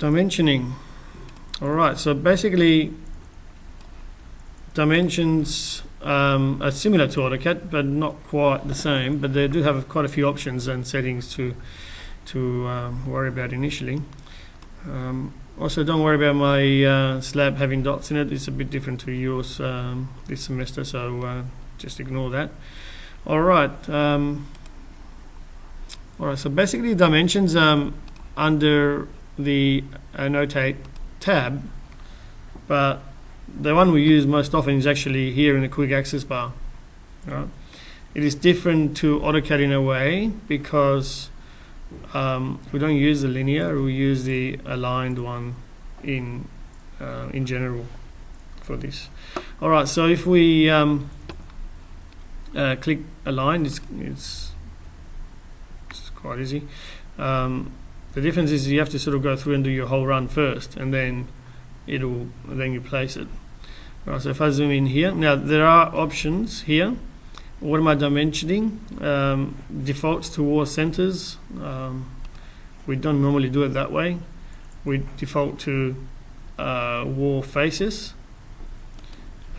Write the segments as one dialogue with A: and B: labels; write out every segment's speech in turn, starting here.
A: Dimensioning. Alright, so basically dimensions are similar to AutoCAD, but not quite the same, but they do have quite a few options and settings to worry about initially. Also, don't worry about my slab having dots in it. It's a bit different to yours this semester, so just ignore that. Alright, so basically dimensions under the Annotate tab, but the one we use most often is actually here in the quick access bar. Right? It is different to AutoCAD in a way because we don't use the linear, we use the aligned one in general for this. Alright, so if we click align, it's quite easy. The difference is you have to sort of go through and do your whole run first, and then you place it. Right, so if I zoom in here, now there are options here. What am I dimensioning? Defaults to wall centers. We don't normally do it that way. We default to wall faces.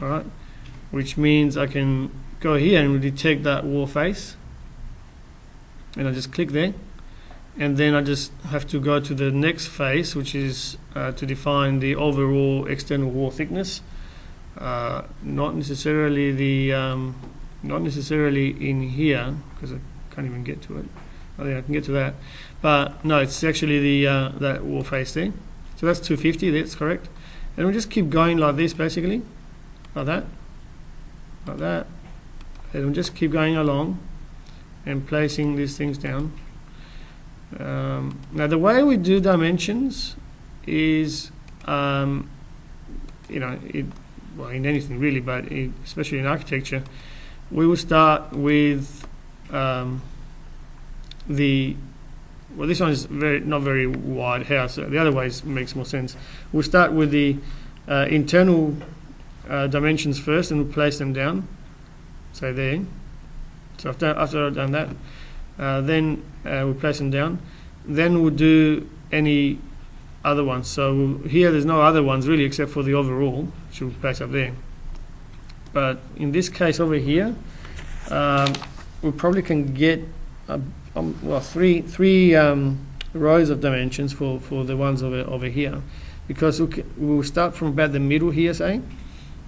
A: All right, which means I can go here and detect that wall face, and I just click there. And then I just have to go to the next face, which is to define the overall external wall thickness. Not necessarily in here, because I can't even get to it. I think I can get to that, but no, it's actually the that wall face there. So that's 250. That's correct. And we'll just keep going like this, basically, like that, and we'll just keep going along and placing these things down. Now the way we do dimensions is, well, in anything really, but especially in architecture, we will start with this one is not very wide house. The other ways makes more sense. We'll start with the internal dimensions first, and we'll place them down. So there. So after I've done that. Then we'll place them down. Then we'll do any other ones. So here there's no other ones really except for the overall, which we'll place up there. But in this case over here, we probably can get three rows of dimensions for the ones over here, because we'll start from about the middle here, say,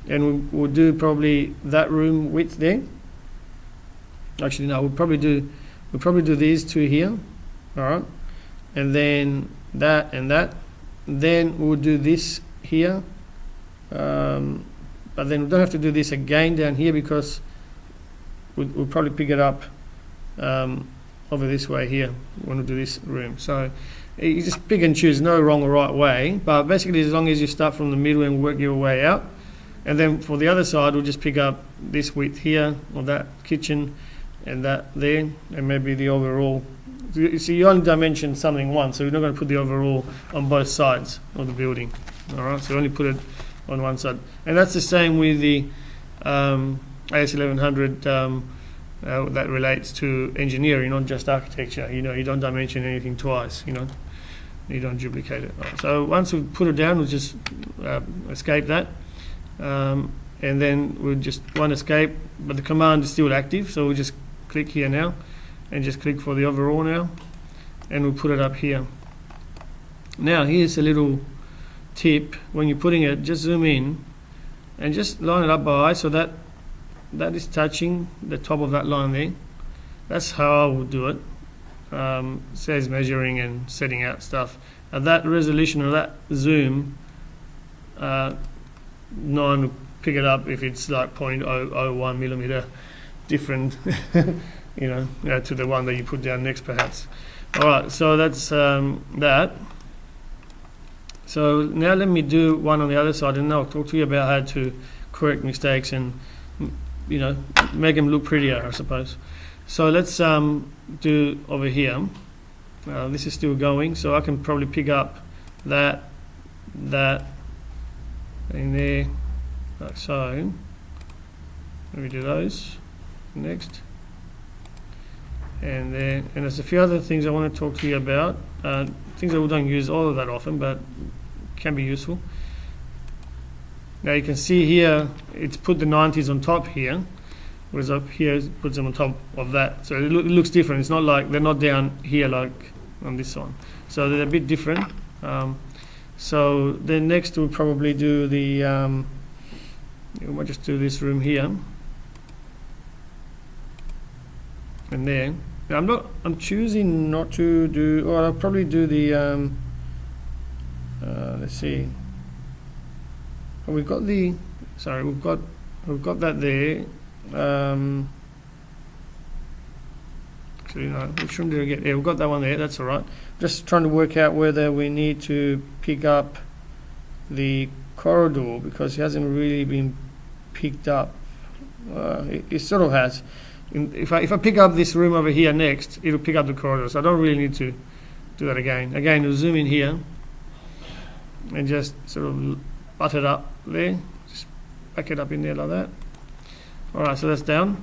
A: and we'll do probably that room width there. Actually, no, we'll probably do these two here, all right, and then that and that. Then we'll do this here, but then we don't have to do this again down here because we'll probably pick it up over this way here when we do this room. So you just pick and choose, no wrong or right way, but basically as long as you start from the middle and work your way out, and then for the other side we'll just pick up this width here, or that kitchen, and that there, and maybe the overall. So you only dimension something once, so you're not going to put the overall on both sides of the building. All right, so only put it on one side, and that's the same with the AS 1100 that relates to engineering, not just architecture. You don't dimension anything twice. You don't duplicate it. Right. So once we put it down, we'll just escape that, and then we'll just escape, but the command is still active, so we'll just click here now and just click for the overall now, and we'll put it up here. Now here's a little tip: when you're putting it, just zoom in and just line it up by eye so that is touching the top of that line there. That's how I would do it. Says measuring and setting out stuff. At that resolution or that zoom, 9 will pick it up if it's like 0.001 millimeter different, to the one that you put down next, perhaps. All right, so that's that. So now let me do one on the other side, and I'll talk to you about how to correct mistakes and make them look prettier, I suppose. So let's do over here. This is still going, so I can probably pick up that in there, like so. Let me do those next, and there's a few other things I want to talk to you about. Things things that we don't use all of that often, but can be useful. Now you can see here, it's put the 90s on top here, whereas up here it puts them on top of that. So it looks different. It's not like, they're not down here like on this one. So they're a bit different. So then next we'll probably do the, we might just do this room here. And there. Now I'm choosing not to do, or I'll probably do the, let's see. Oh, we've got the, sorry, we've got that there. Actually, no, which room did I get? Yeah, we've got that one there, that's all right. Just trying to work out whether we need to pick up the corridor, because it hasn't really been picked up. It sort of has. If I pick up this room over here next, it'll pick up the corridor, so I don't really need to do that again. Again, we'll zoom in here and just sort of butt it up there, just back it up in there like that. Alright, so that's down.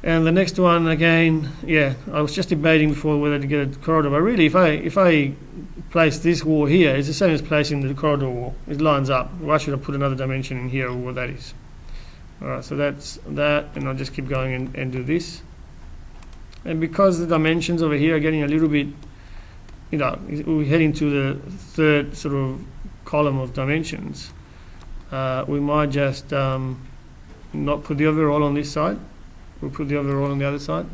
A: And the next one again, yeah, I was just debating before whether to get a corridor, but really if I place this wall here, it's the same as placing the corridor wall. It lines up. Why should I put another dimension in here or what that is? Alright, so that's that, and I'll just keep going and do this. And because the dimensions over here are getting a little bit, you know, we're heading to the third sort of column of dimensions, we might just not put the overall on this side. We'll put the overall on the other side.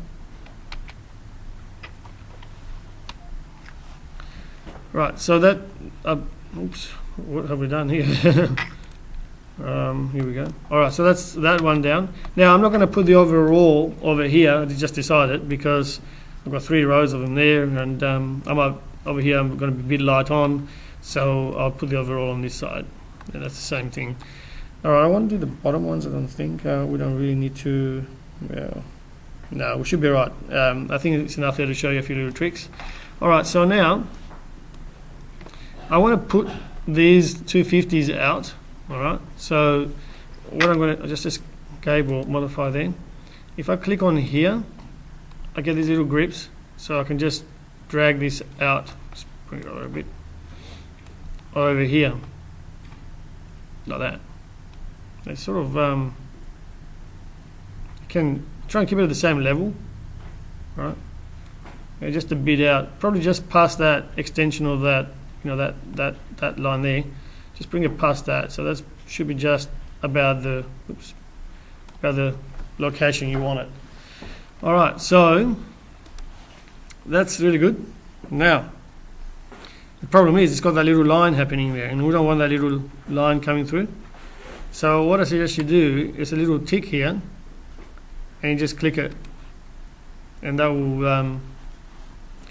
A: Right, so that, oops, what have we done here? Here we go. Alright, so that's that one down. Now I'm not going to put the overall over here, I just decided, because I've got 3 rows of them there, and over here I'm going to be a bit light on, so I'll put the overall on this side, and that's the same thing. Alright, I want to do the bottom ones. I don't think we don't really need to, well, no, we should be right. I think it's enough there to show you a few little tricks. Alright, so now I want to put these 250s out. Alright, so what I'm going to just escape or modify there. If I click on here, I get these little grips, so I can just drag this out, just bring it over a bit, over here, like that. They sort of can try and keep it at the same level, right? And just a bit out, probably just past that extension of that, you know, that line there. Just bring it past that, so that should be just about the, oops, about the location you want it. All right, so that's really good. Now, the problem is it's got that little line happening there, and we don't want that little line coming through. So what I suggest you do is a little tick here, and you just click it, and that will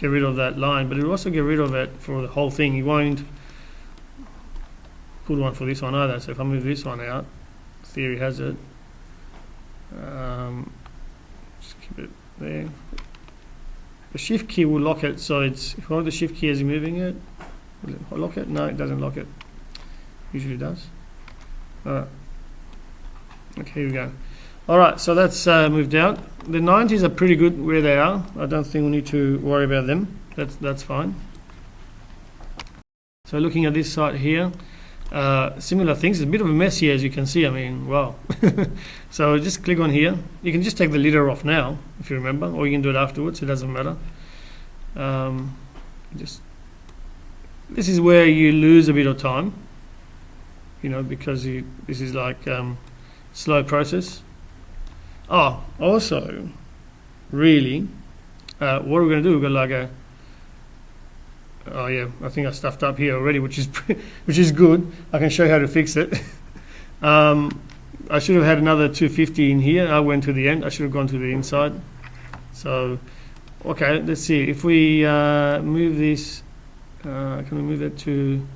A: get rid of that line, but it will also get rid of it for the whole thing. You won't put one for this one either. So if I move this one out, theory has it, just keep it there. The shift key will lock it, so it's, if I hold the shift key as you're moving it, will it lock it? No, it doesn't lock it. Usually does. Alright. Okay, here we go. Alright, so that's moved out. The 90s are pretty good where they are. I don't think we need to worry about them. That's fine. So looking at this site here, similar things. It's a bit of a mess here, as you can see. I mean, wow. So just click on here. You can just take the leader off now, if you remember, or you can do it afterwards. It doesn't matter. This is where you lose a bit of time, you know, because this is like slow process. Oh, also, really, what we're going to do, we've got like a, oh yeah, I think I stuffed up here already, which is good. I can show you how to fix it. I should have had another 250 in here. I went to the end. I should have gone to the inside. So, okay, let's see. If we move this, can we move it to,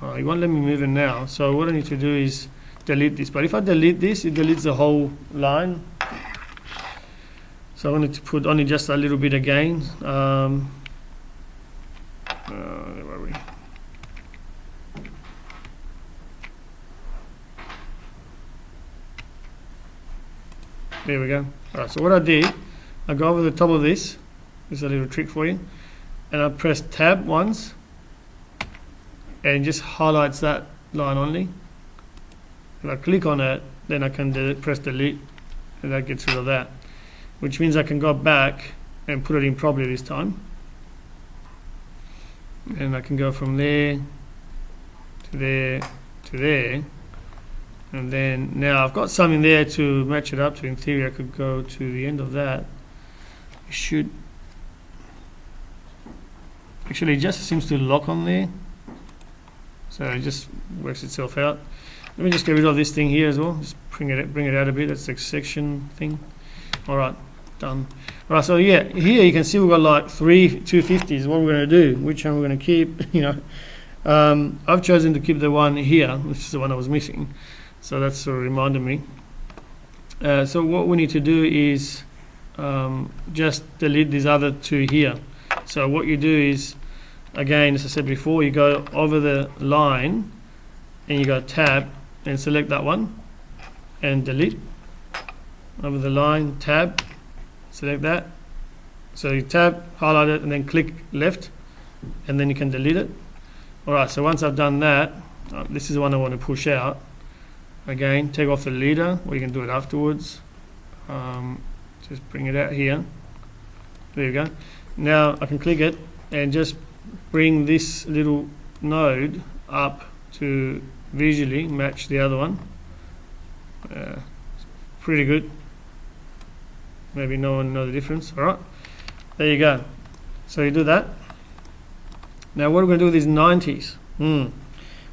A: oh, it won't let me move it now. So what I need to do is delete this. But if I delete this, it deletes the whole line. So I wanted to put only just a little bit again. Where were we? There we go. Alright, so what I did, I go over the top of this. This is a little trick for you. and I press tab once, and it just highlights that line only. If I click on it, then I can press delete, and that gets rid of that, which means I can go back and put it in properly this time. And I can go from there to there to there, and then now I've got something there to match it up to. In theory, I could go to the end of that. It should actually, it just seems to lock on there, so it just works itself out. Let me just get rid of this thing here as well. Just bring it out a bit. That's the section thing. All right, done. All right, so yeah, here you can see we've got like 3 250s. What we're going to do, which one we're going to keep, you know. I've chosen to keep the one here, which is the one I was missing. So that's sort of reminded me. So what we need to do is just delete these other 2 here. So what you do is, again, as I said before, you go over the line and you go tab and select that one and delete. Over the line, tab, select that. So you tab, highlight it, and then click left, and then you can delete it. Alright, so once I've done that, this is the one I want to push out. Again, take off the leader, or you can do it afterwards. Just bring it out here. There you go. Now I can click it and just bring this little node up to visually match the other one. Pretty good. Maybe no one knows the difference. Alright, there you go. So you do that. Now what are we going to do with these 90s?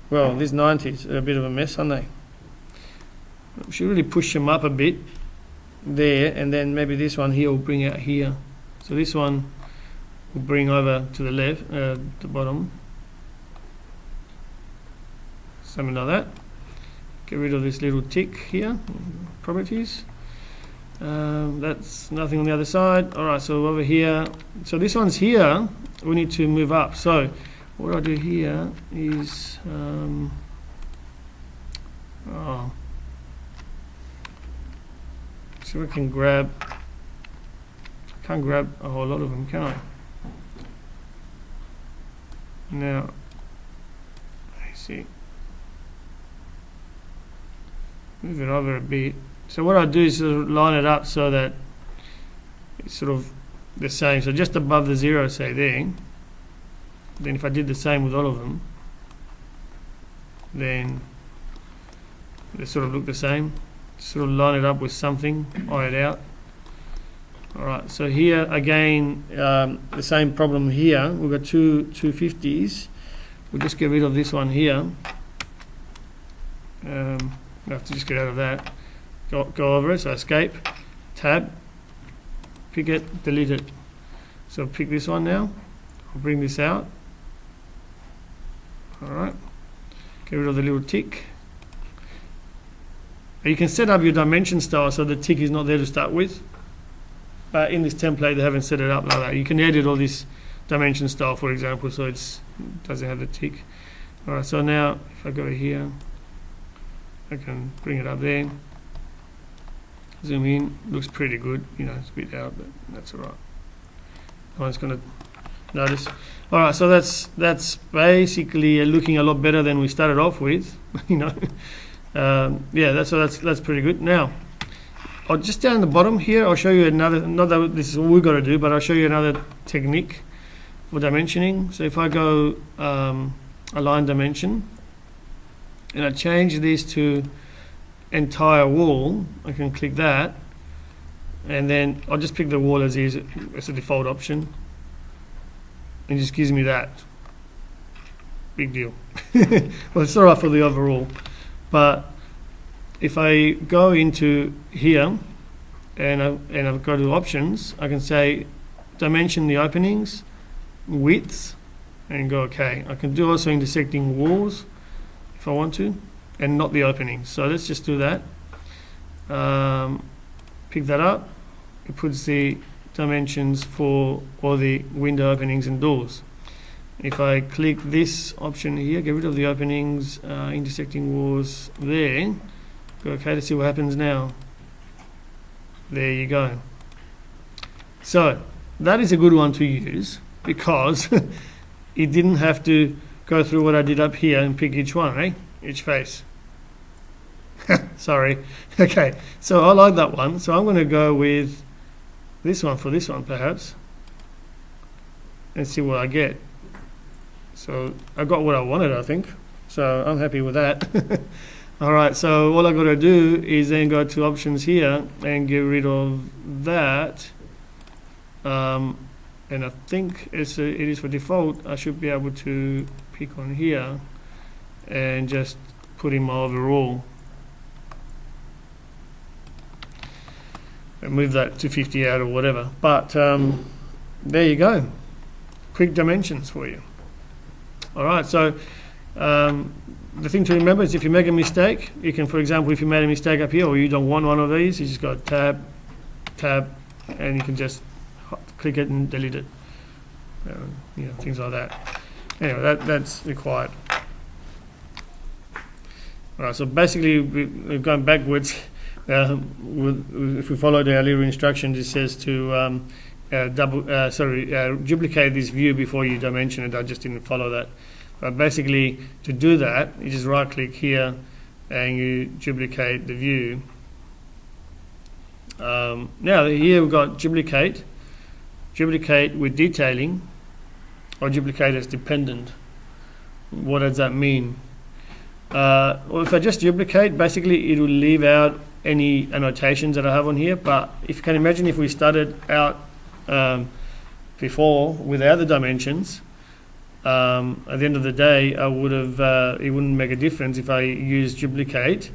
A: Well, these 90s are a bit of a mess, aren't they? We should really push them up a bit there, and then maybe this one here will bring out here. So this one will bring over to the left, the bottom. Something like that. Get rid of this little tick here, properties. That's nothing on the other side. Alright, so over here, so this one's here, we need to move up. So what I do here is so we can can't grab a whole lot of them, can I? Now I see, move it over a bit. So what I do is sort of line it up so that it's sort of the same. So just above the 0, say there. Then if I did the same with all of them, then they sort of look the same. Sort of line it up with something, iron it out. Alright, so here again, the same problem here. We've got 2 250s. We'll just get rid of this one here. I have to just get out of that. Go over it, so escape, tab, pick it, delete it. So pick this one now. I'll bring this out. Alright, get rid of the little tick. You can set up your dimension style so the tick is not there to start with. But in this template, they haven't set it up like that. You can edit all this dimension style, for example, so it doesn't have the tick. Alright, so now if I go here, I can bring it up there. Zoom in, looks pretty good. You know, it's a bit out, but that's alright. No one's going to notice. Alright, so that's basically looking a lot better than we started off with. You know, yeah, that's pretty good. Now, I'll just down the bottom here, I'll show you another. Not that this is all we've got to do, but I'll show you another technique for dimensioning. So if I go align dimension, and I change this to entire wall, I can click that, and then I'll just pick the wall as is. It's a default option, and it just gives me that. Big deal. Well, it's alright for the overall, but if I go into here and I go to options, I can say dimension the openings, width, and go OK. I can do also intersecting walls if I want to, and not the openings. So let's just do that. Pick that up. It puts the dimensions for all the window openings and doors. If I click this option here, get rid of the openings, intersecting walls there, go OK to see what happens now. There you go. So that is a good one to use because it didn't have to go through what I did up here and pick each one, eh? Each face. Sorry. Okay, so I like that one. So I'm going to go with this one for this one, perhaps, and see what I get. So I got what I wanted, I think. So I'm happy with that. All right, so all I got to do is then go to options here and get rid of that. And I think it is for default. I should be able to pick on here and just put in my overall and move that to 50 out or whatever. But there you go, quick dimensions for you. All right, so the thing to remember is if you make a mistake, you can, for example, if you made a mistake up here or you don't want one of these, you just go tab, and you can just click it and delete it. Things like that. Anyway, that's required. All right, so basically we've gone backwards. If we follow the earlier instructions, it says to duplicate this view before you dimension it. I just didn't follow that. But basically, to do that, you just right-click here and you duplicate the view. Now here we've got duplicate with detailing, or duplicate as dependent. What does that mean? Well, if I just duplicate, basically it will leave out any annotations that I have on here. But if you can imagine, if we started out before without the dimensions, at the end of the day, I would have it wouldn't make a difference if I use duplicate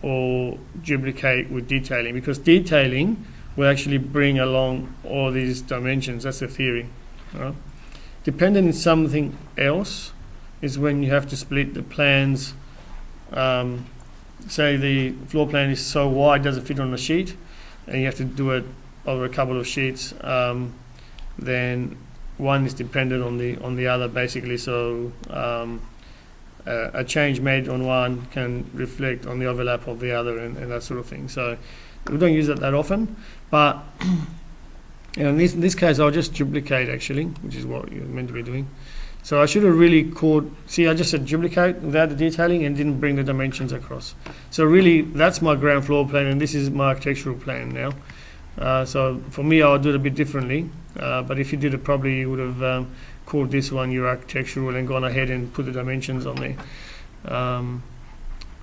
A: or duplicate with detailing, because detailing will actually bring along all these dimensions. That's the theory. Right? Dependent is something else. Is when you have to split the plans. Say the floor plan is so wide, doesn't fit on the sheet, and you have to do it over a couple of sheets. Then one is dependent on the other, basically. So a change made on one can reflect on the overlap of the other, and that sort of thing. So we don't use it that often, but in this case, I'll just duplicate actually, which is what you're meant to be doing. So I should have really called, see, I just said duplicate without the detailing and didn't bring the dimensions across. So really, that's my ground floor plan, and this is my architectural plan now. So for me, I would do it a bit differently. But if you did it properly, you would have called this one your architectural and gone ahead and put the dimensions on there.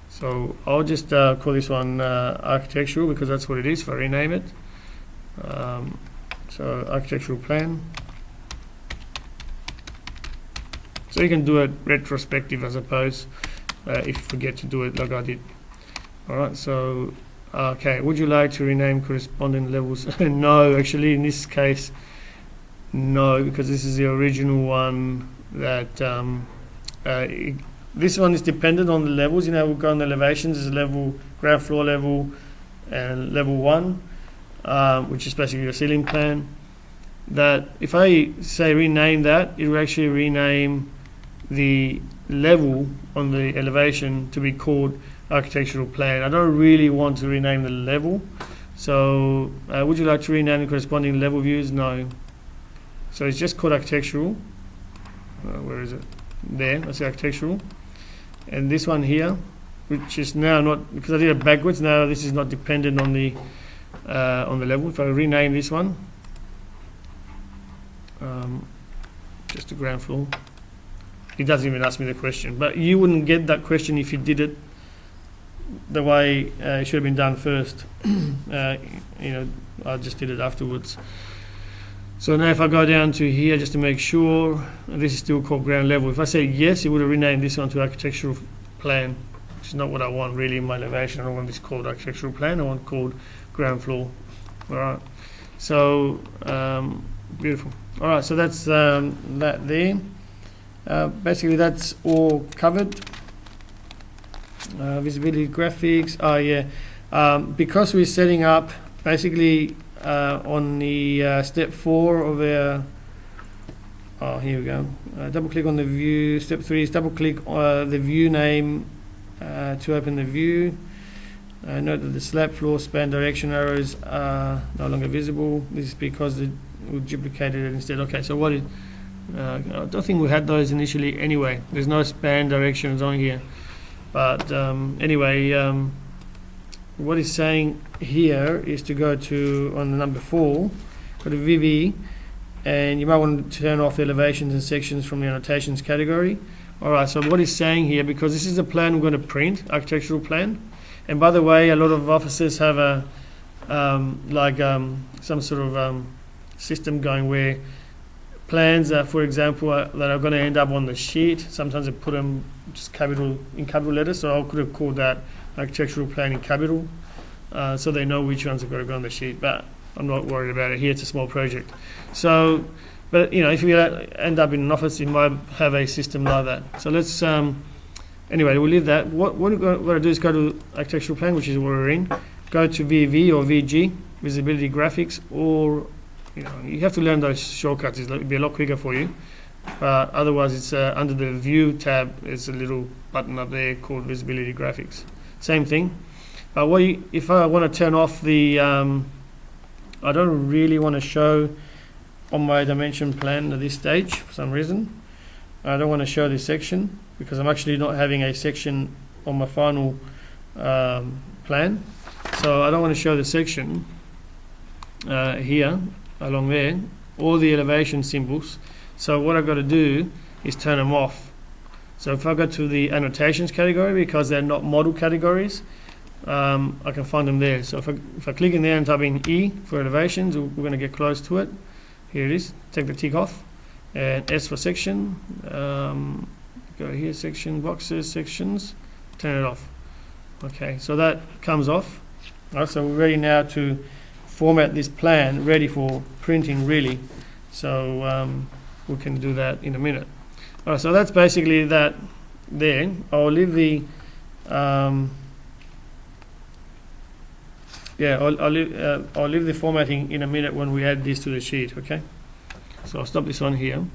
A: So I'll just call this one architectural, because that's what it is if I rename it. So architectural plan. So you can do it retrospective, I suppose, if you forget to do it like I did. All right, so, okay, would you like to rename correspondent levels? No, actually, in this case, no, because this is the original one that, this one is dependent on the levels. You know, we've got on the elevations, there's level, ground floor level, and level 1, which is basically your ceiling plan. That if I say rename that, it will actually rename the level on the elevation to be called architectural plan. I don't really want to rename the level. So would you like to rename the corresponding level views? No. So it's just called architectural. Where is it? There, that's architectural. And this one here, which is now not, because I did it backwards, now this is not dependent on the level. If I rename this one, just the ground floor, it doesn't even ask me the question. But you wouldn't get that question if you did it the way it should have been done first. I just did it afterwards. So now if I go down to here just to make sure, this is still called ground level. If I say yes, it would have renamed this one to architectural plan, which is not what I want really in my elevation. I don't want this called architectural plan, I want it called ground floor. All right, so beautiful. All right, so that's that there. Basically that's all covered. Visibility graphics, because we're setting up basically on the step 4 of our, here we go, double click on the view. Step 3 is double click the view name to open the view. Note that the slab floor span direction arrows are no longer visible. This is because we duplicated it instead. Okay, so what is, I don't think we had those initially anyway. There's no span directions on here. But anyway, what it's saying here is to go to, on the number 4, go to VV, and you might want to turn off elevations and sections from the annotations category. Alright, so what it's saying here, because this is the plan we're going to print, architectural plan, and by the way, a lot of offices have a some sort of system going where plans, for example, that are going to end up on the sheet, sometimes they put them just in capital letters, so I could have called that architectural plan in capital, so they know which ones are going to go on the sheet, but I'm not worried about it here. It's a small project. So, but you know, if you end up in an office, you might have a system like that. So let's, anyway, we'll leave that. What we're going to do is go to architectural plan, which is where we're in. Go to VV or VG, visibility graphics, or you know, you have to learn those shortcuts. It'll be a lot quicker for you. But otherwise, it's under the View tab. There's a little button up there called Visibility Graphics. Same thing. If I want to turn off the, I don't really want to show on my dimension plan at this stage for some reason. I don't want to show this section because I'm actually not having a section on my final plan. So I don't want to show the section here along there, all the elevation symbols. So what I've got to do is turn them off. So if I go to the annotations category, because they're not model categories, I can find them there. So if I click in there and type in E for elevations, we're going to get close to it. Here it is. Take the tick off. And S for section. Go here, section, boxes, sections. Turn it off. Okay, so that comes off. Right, so we're ready now to format this plan, ready for printing really. So we can do that in a minute. All right, so that's basically that there. I'll leave the I'll leave the formatting in a minute when we add this to the sheet. Okay, so I'll stop this on here.